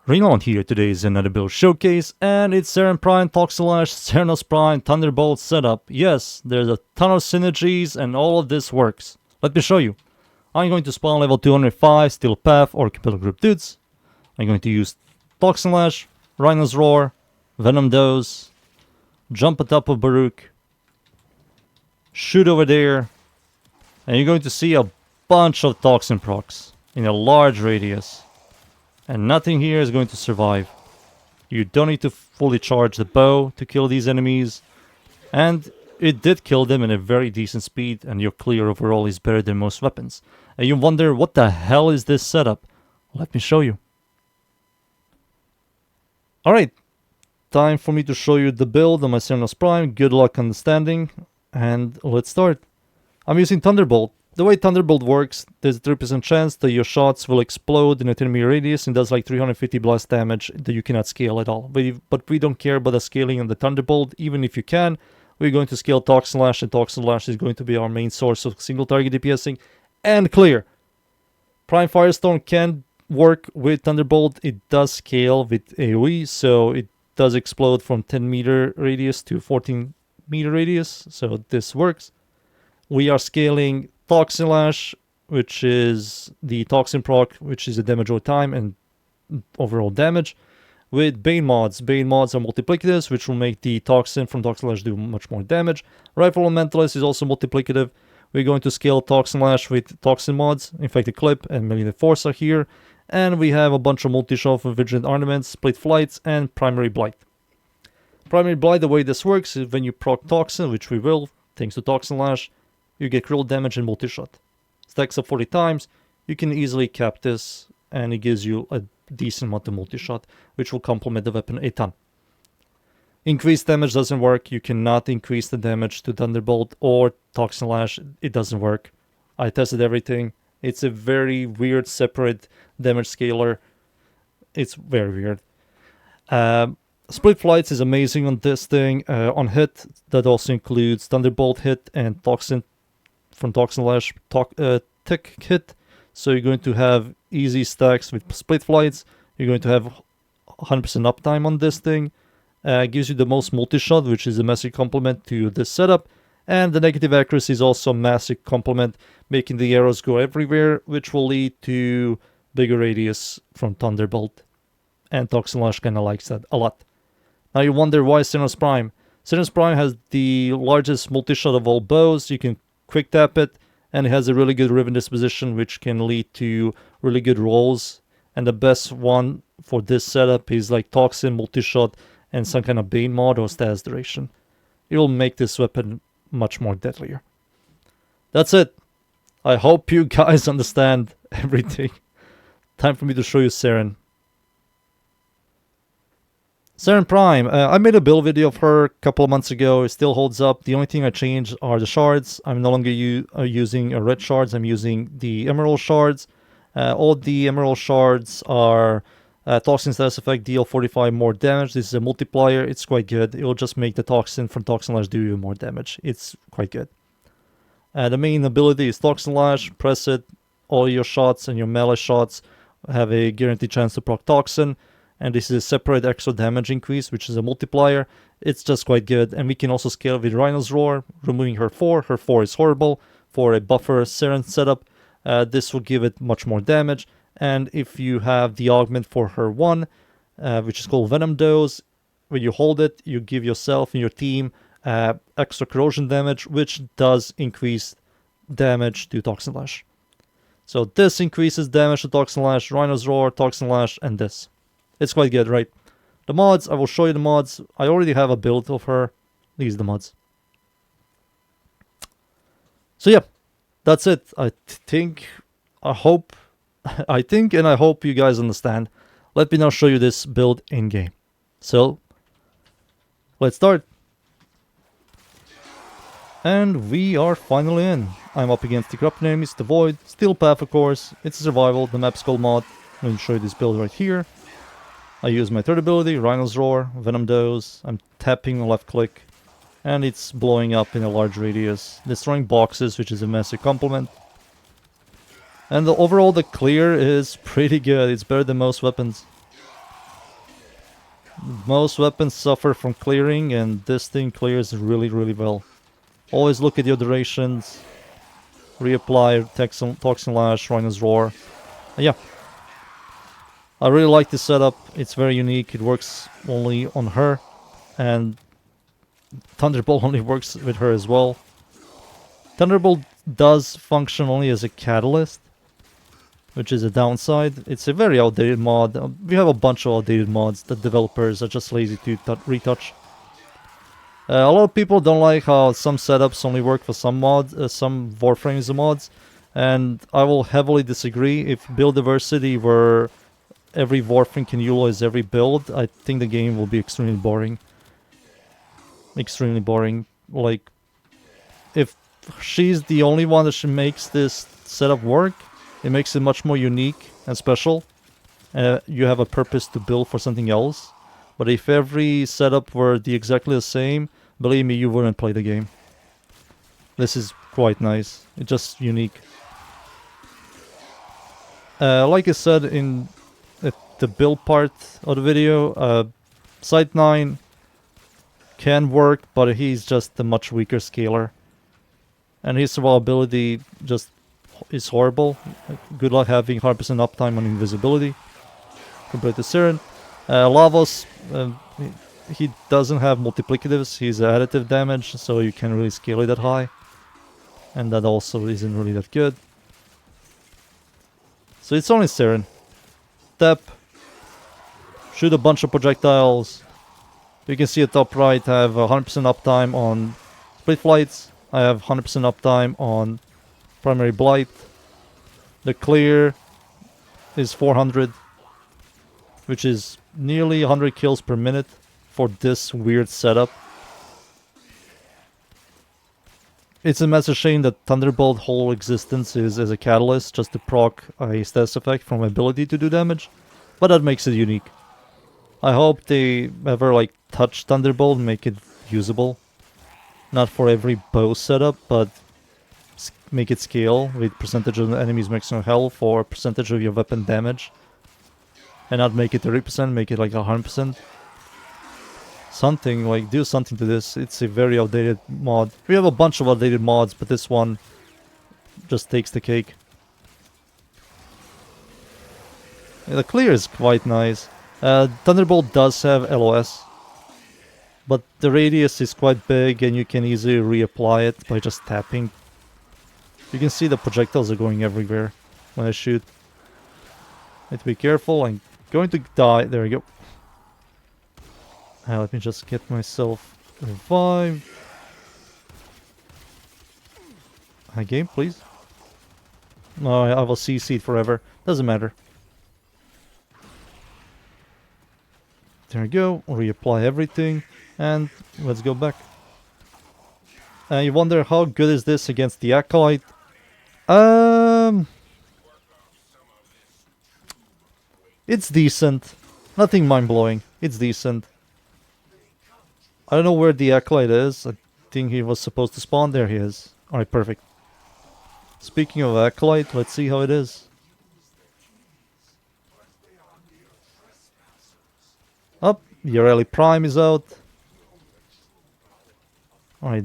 Rainollon here. Today is another build showcase, and it's Saryn Prime, Toxelash, Cernos Prime, Thunderbolt setup. Yes, there's a ton of synergies and all of this works. Let me show you. I'm going to spawn level 205 Steel Path or Capital Group dudes. I'm going to use Toxelash, Rhino's Roar, Venom Dose, jump on top of Baruch, shoot over there, and you're going to see a bunch of Toxin procs in a large radius. And nothing here is going to survive. You don't need to fully charge the bow to kill these enemies. And it did kill them in a very decent speed, and your clear overall is better than most weapons. And you wonder, what the hell is this setup? Let me show you. Alright, time for me to show you the build on my Cernos Prime. Good luck understanding, and let's start. I'm using Thunderbolt. The way Thunderbolt works, there's a 3% chance that your shots will explode in a 10 meter radius and does like 350 blast damage that you cannot scale at all. But we don't care about the scaling on the Thunderbolt. Even if you can, we're going to scale Toxelash, and Toxelash is going to be our main source of single target DPSing and clear. Prime Firestorm can work with Thunderbolt. It does scale with AoE, so it does explode from 10 meter radius to 14 meter radius, so this works. We are scaling Toxelash, which is the Toxin proc, which is a damage over time and overall damage, with Bane mods. Bane mods are multiplicatives, which will make the Toxin from Toxelash do much more damage. Rifle Mentalist is also multiplicative. We're going to scale Toxelash with Toxin mods. In fact, the Clip and Millionaire Force are here. And we have a bunch of multi-shot for Vigilant Ornaments, Split Flights, and Primary Blight. Primary Blight, the way this works is when you proc Toxin, which we will, thanks to Toxelash, you get critical damage and multi-shot. Stacks up 40 times, you can easily cap this, and it gives you a decent amount of multi-shot, which will complement the weapon a ton. Increased damage doesn't work. You cannot increase the damage to Thunderbolt or Toxelash. It doesn't work. I tested everything. It's a very weird separate damage scaler. It's very weird. Split Flights is amazing on this thing. On hit, that also includes Thunderbolt hit and Toxin from Toxelash tick hit. So you're going to have easy stacks with Split Flights. You're going to have 100% uptime on this thing. Gives you the most multi-shot, which is a massive complement to this setup. And the negative accuracy is also a massive complement, making the arrows go everywhere, which will lead to bigger radius from Thunderbolt. And Toxelash kind of likes that a lot. Now you wonder, why Cernos Prime? Cernos Prime has the largest multi-shot of all bows. You can quick tap it, and it has a really good ribbon disposition, which can lead to really good rolls. And the best one for this setup is like Toxin, multi-shot, and some kind of Bane mod or status duration. It will make this weapon much more deadlier. That's it. I hope you guys understand everything. Time for me to show you Saryn. Saryn Prime, I made a build video of her a couple of months ago. It still holds up. The only thing I changed are the shards. I'm no longer using red shards. I'm using the emerald shards. All the emerald shards are Toxin status effect, deal 45 more damage. This is a multiplier. It's quite good. It will just make the Toxin from Toxelash do even more damage. It's quite good. The main ability is Toxelash. Press it. All your shots and your melee shots have a guaranteed chance to proc Toxin. And this is a separate extra damage increase, which is a multiplier. It's just quite good. And we can also scale with Rhino's Roar, removing her 4. Her 4 is horrible for a buffer Saryn setup. This will give it much more damage. And if you have the augment for her 1, which is called Venom Dose, when you hold it, you give yourself and your team extra corrosion damage, which does increase damage to Toxelash. So this increases damage to Toxelash, Rhino's Roar, Toxelash, and this. It's quite good, right? The mods, I will show you the mods. I already have a build of her. These are the mods. So yeah, that's it. I think and I hope you guys understand. Let me now show you this build in-game. So, let's start. And we are finally in. I'm up against the corrupted enemies, the Void, Steel Path of course. It's a survival, the map's called mod. I'm going to show you this build right here. I use my third ability, Rhino's Roar, Venom Dose. I'm tapping left click. And it's blowing up in a large radius. Destroying boxes, which is a massive complement. And overall the clear is pretty good. It's better than most weapons. Most weapons suffer from clearing, and this thing clears really, really well. Always look at your durations. Reapply Toxin Lash, Rhino's Roar. Yeah. I really like this setup. It's very unique. It works only on her. And Thunderbolt only works with her as well. Thunderbolt does function only as a catalyst, which is a downside. It's a very outdated mod. We have a bunch of outdated mods that developers are just lazy to retouch. A lot of people don't like how some setups only work for some mods, some Warframes mods, and I will heavily disagree. If build diversity were every Warframe can utilize every build, I think the game will be extremely boring. Extremely boring. Like, if she's the only one that makes this setup work, it makes it much more unique and special. You have a purpose to build for something else. But if every setup were exactly the same, believe me, you wouldn't play the game. This is quite nice. It's just unique. Like I said in the build part of the video, Site 9 can work, but he's just a much weaker scaler. And his survivability just is horrible. Good luck having 100% uptime on invisibility compared to Saryn. Lavos, he doesn't have multiplicatives, he's additive damage, so you can't really scale it that high. And that also isn't really that good. So it's only Saryn. Step. Shoot a bunch of projectiles. You can see at top right I have 100% uptime on split flights. I have 100% uptime on primary blight. The clear is 400, which is nearly 100 kills per minute for this weird setup. It's a massive shame that Thunderbolt's whole existence is as a catalyst, just to proc a status effect from ability to do damage, but that makes it unique. I hope they ever like touch Thunderbolt and make it usable. Not for every bow setup, but make it scale with percentage of the enemy's maximum health or percentage of your weapon damage. And not make it 30%, make it like 100%. Something, like, do something to this. It's a very outdated mod. We have a bunch of outdated mods, but this one just takes the cake. Yeah, the clear is quite nice. Thunderbolt does have LOS, but the radius is quite big and you can easily reapply it by just tapping. You can see the projectiles are going everywhere when I shoot. Need to be careful. I'm going to die. There we go. Let me just get myself revived. High game, please. No, I will CC it forever. Doesn't matter. There we go. Reapply everything. And let's go back. You wonder how good is this against the Acolyte? It's decent. Nothing mind-blowing. It's decent. I don't know where the Acolyte is. I think he was supposed to spawn. There he is. Alright, perfect. Speaking of Acolyte, let's see how it is. Up, Yareli Prime is out. Alright.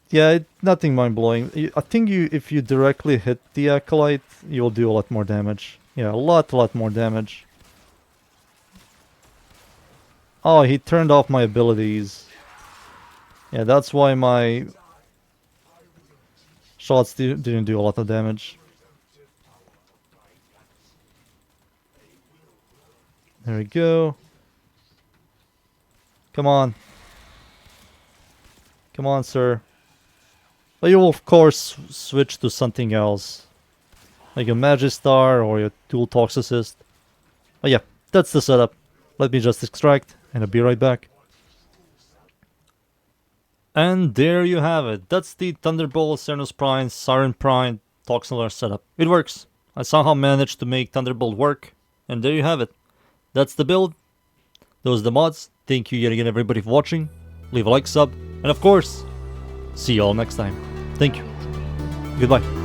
Yeah, nothing mind-blowing. I think if you directly hit the Acolyte, you'll do a lot more damage. Yeah, a lot more damage. Oh, he turned off my abilities. Yeah, that's why my shots didn't do a lot of damage. There we go. Come on. Come on, sir. But you will, of course, switch to something else. Like a Magistar or a Dual Toxicist. But yeah, that's the setup. Let me just extract, and I'll be right back. And there you have it. That's the Thunderbolt Cernos Prime, Saryn Prime, Toxin setup. It works. I somehow managed to make Thunderbolt work. And there you have it. That's the build. Those are the mods. Thank you yet again everybody for watching. Leave a like, sub, and of course, see you all next time. Thank you. Goodbye.